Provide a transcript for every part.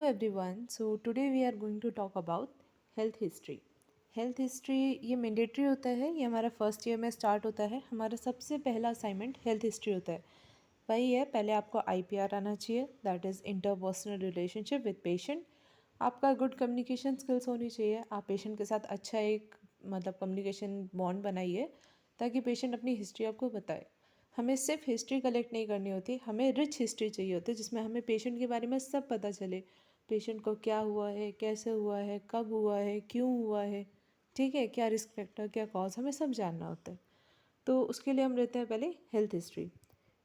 everyone. So today we are going to talk about health history. Health history ये mandatory होता है, ये हमारा फर्स्ट ईयर में स्टार्ट होता है. हमारा सबसे पहला असाइनमेंट हेल्थ हिस्ट्री होता है. वही है, पहले आपको आईपीआर आना चाहिए, that is interpersonal relationship with patient. आपका गुड कम्युनिकेशन स्किल्स होनी चाहिए. आप पेशेंट के साथ अच्छा एक कम्युनिकेशन बॉन्ड बनाइए ताकि पेशेंट अपनी हिस्ट्री आपको बताए. हमें सिर्फ हिस्ट्री कलेक्ट नहीं करनी होती, हमें रिच हिस्ट्री चाहिए होती है जिसमें हमें पेशेंट के बारे में सब पता चले. पेशेंट को क्या हुआ है, कैसे हुआ है, कब हुआ है, क्यों हुआ है, ठीक है, क्या रिस्क फैक्टर, क्या कॉज, हमें सब जानना होता है. तो उसके लिए हम लेते हैं पहले हेल्थ हिस्ट्री.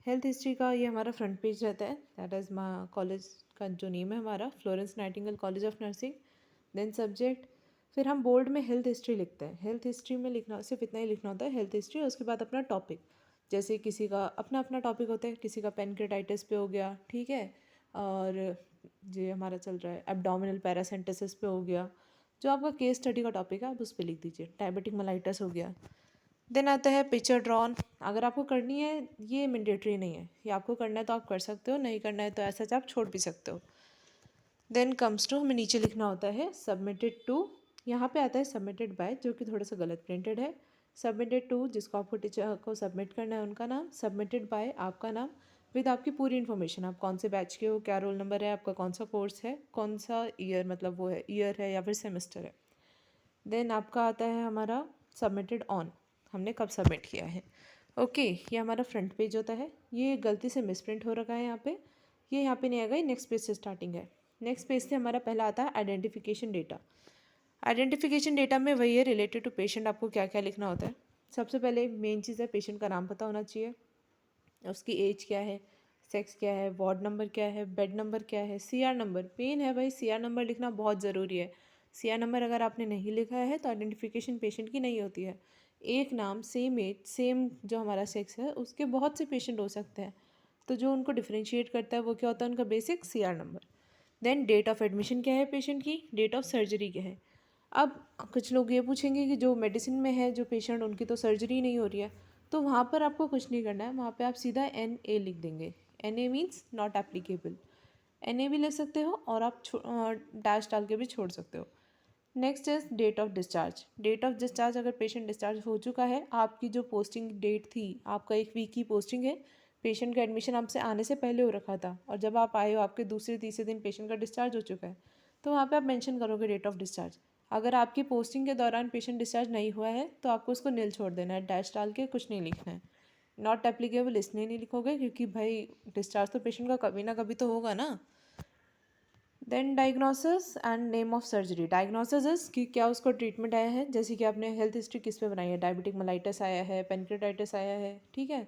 हेल्थ हिस्ट्री का ये हमारा फ्रंट पेज रहता है. दैट इज़ कॉलेज का जो नेम है हमारा, Florence Nightingale college of nursing. Then subject, फिर हम बोल्ड में हेल्थ हिस्ट्री लिखते हैं. हेल्थ हिस्ट्री में लिखना सिर्फ इतना ही लिखना होता है, हेल्थ हिस्ट्री. उसके बाद अपना टॉपिक, जैसे किसी का अपना अपना टॉपिक होता है, किसी का पेनक्रेटाइटिस पे हो गया, ठीक है, और ये हमारा चल रहा है एब्डोमिनल पैरासिंथेसिस पे हो गया. जो आपका केस स्टडी का टॉपिक है आप उस पर लिख दीजिए. डायबिटिक मेलाइटस हो गया. देन आता है पिक्चर ड्रॉन. अगर आपको करनी है, ये मैंडेटरी नहीं है, ये आपको करना है तो आप कर सकते हो, नहीं करना है तो ऐसा आप छोड़ भी सकते हो. देन कम्स टू, हमें नीचे लिखना होता है सबमिटेड टू. यहाँ पे आता है सबमिटेड बाय, जो कि थोड़ा सा गलत प्रिंटेड है. सबमिटेड टू, जिसको आपको टीचर को सबमिट करना है उनका नाम. सबमिटेड बाय आपका नाम विद आपकी पूरी इन्फॉर्मेशन, आप कौन से बैच के हो, क्या रोल नंबर है आपका, कौन सा कोर्स है, कौन सा ईयर, मतलब वो है ईयर है या फिर सेमेस्टर है. देन आपका आता है हमारा सबमिटेड ऑन, हमने कब सबमिट किया है. ओके, ये हमारा फ्रंट पेज होता है. ये गलती से मिसप्रिंट हो रखा है यहाँ पे, ये यहाँ पे नहीं आएगा, ये नेक्स्ट पेज से स्टार्टिंग है. नेक्स्ट पेज से हमारा पहला आता है आइडेंटिफिकेशन डेटा. आइडेंटिफिकेशन डेटा में वही है, रिलेटेड टू पेशेंट आपको क्या क्या लिखना होता है. सबसे पहले मेन चीज़ है, पेशेंट का नाम पता होना चाहिए, उसकी एज क्या है, सेक्स क्या है, वार्ड नंबर क्या है, बेड नंबर क्या है, सीआर नंबर. पेन है भाई, सीआर नंबर लिखना बहुत ज़रूरी है. सीआर नंबर अगर आपने नहीं लिखा है तो आइडेंटिफिकेशन पेशेंट की नहीं होती है. एक नाम, सेम एज, सेम जो हमारा सेक्स है, उसके बहुत से पेशेंट हो सकते हैं. तो जो उनको डिफ्रेंशिएट करता है वो क्या होता है, उनका basic CR number. Then date of admission क्या है पेशेंट की, डेट ऑफ सर्जरी क्या है. अब कुछ लोग ये पूछेंगे कि जो मेडिसिन में है जो पेशेंट, उनकी तो सर्जरी नहीं हो रही है, तो वहाँ पर आपको कुछ नहीं करना है. वहाँ पे आप सीधा NA लिख देंगे. NA means not applicable. NA भी लिख सकते हो और आप डैश डाल के भी छोड़ सकते हो. Next is date of discharge. Date of discharge, अगर पेशेंट डिस्चार्ज हो चुका है, आपकी जो पोस्टिंग डेट थी, आपका 1 वीक की पोस्टिंग है, पेशेंट का एडमिशन आपसे आने से पहले हो रखा था और जब आप आए हो आपके दूसरे तीसरे दिन पेशेंट का डिस्चार्ज हो चुका है, तो वहाँ पे आप मेंशन करोगे डेट ऑफ डिस्चार्ज. अगर आपकी पोस्टिंग के दौरान पेशेंट डिस्चार्ज नहीं हुआ है तो आपको उसको नील छोड़ देना है, डैश डाल के कुछ नहीं लिखना है. नॉट एप्लीकेबल इसलिए नहीं लिखोगे क्योंकि भाई डिस्चार्ज तो पेशेंट का कभी ना कभी तो होगा ना. Then diagnosis and name of surgery. Diagnosis is कि क्या उसको ट्रीटमेंट आया है, जैसे कि आपने हेल्थ हिस्ट्री किस पे बनाई है, डायबिटिक मेलाइटिस आया है, पेनक्रेटाइटिस आया है, ठीक है.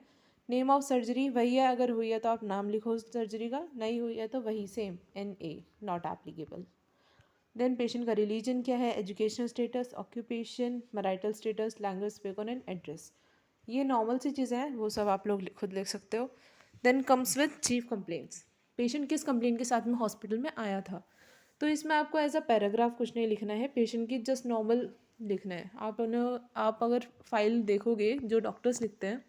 नेम ऑफ सर्जरी वही है, अगर हुई है तो आप नाम लिखो सर्जरी का, नहीं हुई है तो वही same NA, not applicable. Then patient का रिलीजन क्या है, educational status, occupation, marital status, language spoken and address. ये नॉर्मल सी चीज़ें हैं, वो सब आप लोग खुद लिख सकते हो. Then comes with chief complaints. Patient किस कंप्लेंट के साथ में हॉस्पिटल में आया था, तो इसमें आपको एज अ पैराग्राफ कुछ नहीं लिखना है, पेशेंट की जस्ट नॉर्मल लिखना है. आप अगर फाइल देखोगे जो डॉक्टर्स लिखते हैं,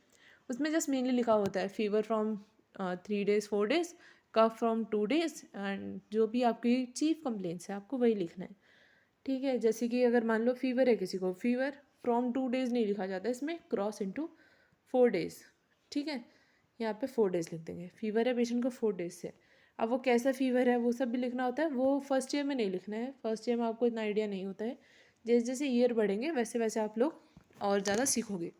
उसमें जस्ट मेनली लिखा होता है fever from 3 days 4 days, cough from 2 days, and जो भी आपकी चीफ कंप्लेंट्स है आपको वही लिखना है, ठीक है. जैसे कि अगर मान लो फीवर है किसी को, फीवर फ्रॉम 2 days नहीं लिखा जाता, इसमें क्रॉस इनटू 4 days, ठीक है. यहाँ पे 4 days लिख देंगे, फीवर है पेशेंट को 4 days से. अब वो कैसा फीवर है वो सब भी लिखना होता है, वो फर्स्ट ईयर में नहीं लिखना है, फर्स्ट ईयर में आपको इतना आइडिया नहीं होता है. जैसे जैसे ईयर बढ़ेंगे वैसे वैसे आप लोग और ज़्यादा सीखोगे.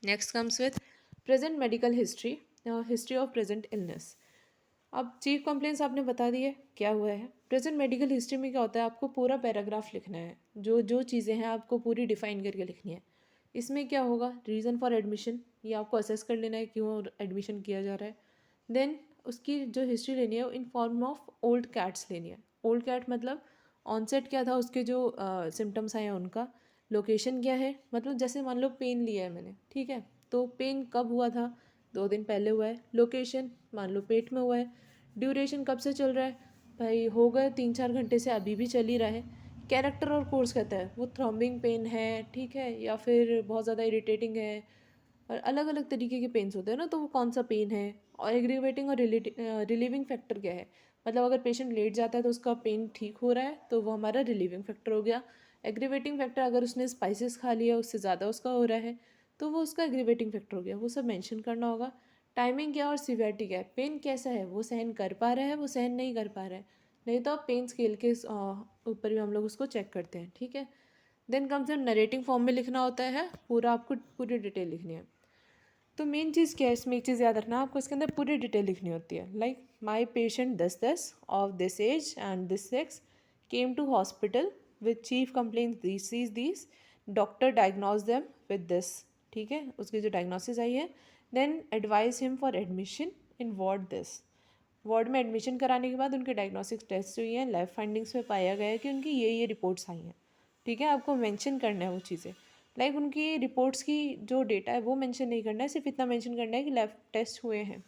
Next comes with present medical history, history of present illness. अब चीफ कंप्लेंट्स आपने बता दी है क्या हुआ है. प्रेजेंट मेडिकल हिस्ट्री में क्या होता है, आपको पूरा पैराग्राफ लिखना है, जो जो चीज़ें हैं आपको पूरी डिफाइन करके लिखनी है. इसमें क्या होगा, रीज़न फॉर एडमिशन, ये आपको असेस कर लेना है क्यों एडमिशन किया जा रहा है. देन उसकी जो हिस्ट्री लेनी है in form of old cats लेनी है. ओल्ड कैट मतलब ऑनसेट क्या था, उसके जो सिम्टम्स आए हैं उनका. लोकेशन क्या है, मतलब जैसे मान लो पेन लिया है मैंने, ठीक है, तो पेन कब हुआ था, 2 दिन पहले हुआ है. लोकेशन मान लो पेट में हुआ है. ड्यूरेशन कब से चल रहा है, भाई हो गए 3-4 घंटे से, अभी भी चल ही रहा है. कैरेक्टर और कोर्स कहता है वो थ्रॉम्बिंग पेन है, ठीक है, या फिर बहुत ज़्यादा इरिटेटिंग है, और अलग अलग तरीके के पेन्स होते हैं ना, तो वो कौन सा पेन है. और एग्रीवेटिंग और रिलीविंग फैक्टर क्या है, मतलब अगर पेशेंट लेट जाता है तो उसका पेन ठीक हो रहा है, तो वो हमारा रिलीविंग फैक्टर हो गया। एग्रीवेटिंग फैक्टर, अगर उसने स्पाइसेस खा लिया उससे ज़्यादा उसका हो रहा है तो वो उसका एग्रीवेटिंग फैक्टर हो गया, वो सब मेंशन करना होगा। टाइमिंग क्या और सिवियरिटी क्या है, पेन कैसा है, वो सहन कर पा रहा है, वो सहन नहीं कर पा रहा है, नहीं तो आप पेन स्केल के ऊपर भी हम लोग उसको चेक करते हैं, ठीक है। देन कम्स नरेटिंग फॉर्म में लिखना होता है, पूरा आपको पूरी डिटेल लिखनी है। तो मेन चीज़ क्या है इसमें, एक चीज़ याद रखना, आपको इसके अंदर पूरी डिटेल लिखनी होती है। Like my patient this of this age and this sex came to hospital with chief complain this doctor diagnose them with this, ठीक है, उसकी जो डायग्नोसिस आई है। Then advise him for admission in ward this, ward में admission कराने के बाद उनके डायग्नोस्टिक टेस्ट हुई हैं, लैब फाइंडिंग्स में पाया गया है कि उनकी ये रिपोर्ट्स आई हैं, ठीक है। आपको मेंशन करना है वो चीज़ें, लाइक उनकी रिपोर्ट्स की जो डेटा है वो मेंशन नहीं करना है, सिर्फ इतना मेंशन करना है कि लैब टेस्ट हुए हैं।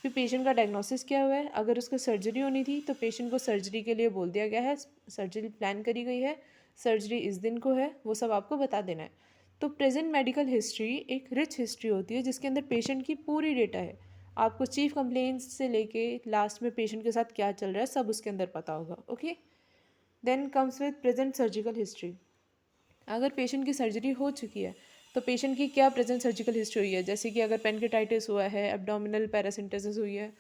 फिर पेशेंट का डायग्नोसिस क्या हुआ है, अगर उसको सर्जरी होनी थी तो पेशेंट को सर्जरी के लिए बोल दिया गया है, सर्जरी प्लान करी गई है, सर्जरी इस दिन को है, वो सब आपको बता देना है। तो प्रेजेंट मेडिकल हिस्ट्री एक रिच हिस्ट्री होती है जिसके अंदर पेशेंट की पूरी डेटा है। आपको चीफ कंप्लेंट्स से लेके लास्ट में पेशेंट के साथ क्या चल रहा है सब उसके अंदर पता होगा, okay. Then comes with present surgical history, अगर पेशेंट की सर्जरी हो चुकी है तो पेशेंट की क्या प्रेजेंट सर्जिकल हिस्ट्री हुई है, जैसे कि अगर पेनकेटाइटिस हुआ है, एब्डोमिनल पैरासिम्पटोसिस हुई है,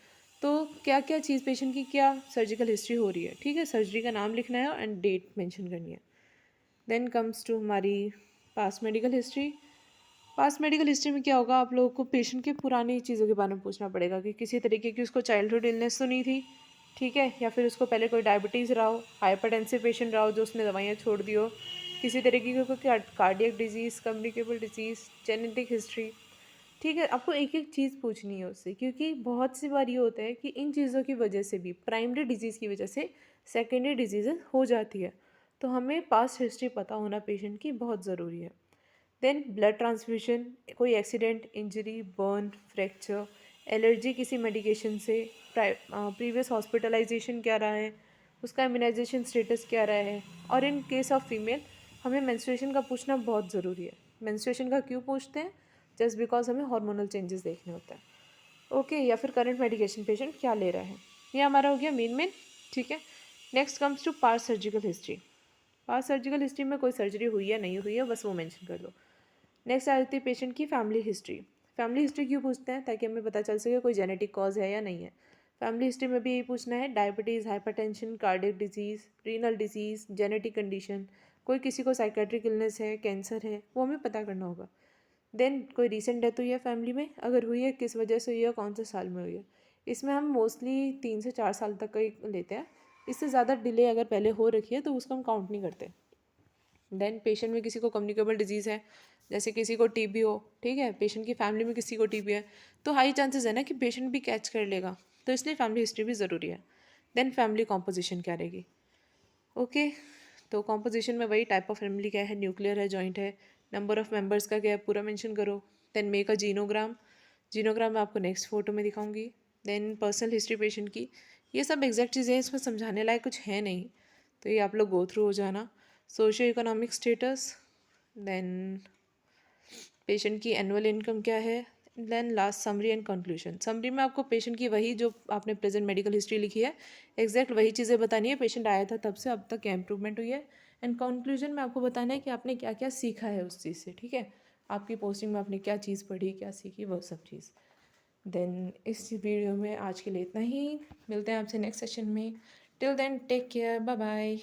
तो क्या क्या चीज़ पेशेंट की क्या सर्जिकल हिस्ट्री हो रही है, ठीक है। सर्जरी का नाम लिखना है एंड डेट मेंशन करनी है। देन कम्स टू हमारी past medical history. Past medical history में क्या होगा, आप लोगों को पेशेंट के पुरानी चीज़ों के बारे में पूछना पड़ेगा कि किसी तरीके की उसको चाइल्डहुड इलनेस तो नहीं थी, ठीक है, या फिर उसको पहले कोई डायबिटीज़ रहा हो, हाइपरटेंसिव पेशेंट रहा हो जो उसने दवाइयाँ छोड़ दी हो, किसी तरीके की कोई cardiac disease, communicable disease, genetic history, ठीक है। आपको एक एक चीज़ पूछनी है उससे, क्योंकि बहुत सी बार ये होता है कि इन चीज़ों की वजह से भी, प्राइमरी डिजीज़ की वजह से सेकेंडरी डिजीज़ हो जाती है, तो हमें पास्ट हिस्ट्री पता होना पेशेंट की बहुत ज़रूरी है। देन ब्लड ट्रांसफ्यूजन, कोई accident, injury, burn, fracture, allergy किसी मेडिकेशन से, प्रीवियस हॉस्पिटलाइजेशन क्या रहा है, उसका इम्यूनाइजेशन स्टेटस क्या रहा है, और इन केस ऑफ फीमेल हमें मेंस्ट्रुएशन का पूछना बहुत ज़रूरी है। मेंस्ट्रुएशन का क्यों पूछते हैं, जस्ट बिकॉज हमें हार्मोनल चेंजेस देखने होते हैं, ओके। या फिर करंट मेडिकेशन पेशेंट क्या ले रहा है, ये हमारा हो गया मेन, ठीक है। Next comes to past surgical history. Past surgical history में कोई सर्जरी हुई है नहीं हुई है बस वो मेंशन कर दो। नेक्स्ट आ जाती है पेशेंट की फैमिली हिस्ट्री। फैमिली हिस्ट्री क्यों पूछते हैं, ताकि हमें पता चल सके कोई जेनेटिक कॉज है या नहीं है। फैमिली हिस्ट्री में भी यही पूछना है, diabetes, hypertension, cardiac disease, renal disease, genetic condition, कोई किसी को साइकेट्रिक इलनेस है, कैंसर है, वो हमें पता करना होगा। देन कोई रिसेंट डेथ हुई है फैमिली में, अगर हुई है किस वजह से हुई है, कौन से साल में हुई है। इसमें हम मोस्टली 3 से 4 साल तक का ही लेते हैं, इससे ज़्यादा डिले अगर पहले हो रखी है तो उसको हम काउंट नहीं करते। देन पेशेंट में किसी को कम्युनिकेबल डिजीज़ है, जैसे किसी को टीबी हो, ठीक है, पेशेंट की फैमिली में किसी को टीबी है, तो हाई चांसेस है ना कि पेशेंट भी कैच कर लेगा, तो इसलिए फैमिली हिस्ट्री भी ज़रूरी है। देन फैमिली कॉम्पोजिशन क्या रहेगी, ओके। तो कॉम्पोजिशन में वही टाइप ऑफ फैमिली क्या है, न्यूक्लियर है, जॉइंट है, नंबर ऑफ मेंबर्स का क्या है, पूरा मेंशन करो। देन मेक अ जीनोग्राम, जीनोग्राम मैं आपको नेक्स्ट फोटो में दिखाऊंगी। देन पर्सनल हिस्ट्री पेशेंट की, ये सब एग्जैक्ट चीज़ें हैं, इसमें समझाने लायक कुछ है नहीं, तो ये आप लोग गो थ्रू हो जाना। Socio economic status, then patient की एनुअल इनकम क्या है, then last summary and conclusion. Summary में आपको पेशेंट की वही जो आपने प्रेजेंट मेडिकल हिस्ट्री लिखी है एग्जैक्ट वही चीज़ें बतानी है, पेशेंट आया था तब से अब तक क्या इंप्रूवमेंट हुई है। एंड कंक्लूजन में आपको बताना है कि आपने क्या क्या सीखा है उस चीज़ से, ठीक है, आपकी पोस्टिंग में आपने क्या चीज़ पढ़ी, क्या सीखी, वो सब चीज़। देन इस वीडियो में आज के लिए इतना ही, मिलते हैं आपसे नेक्स्ट सेशन में। Till then take care, bye bye.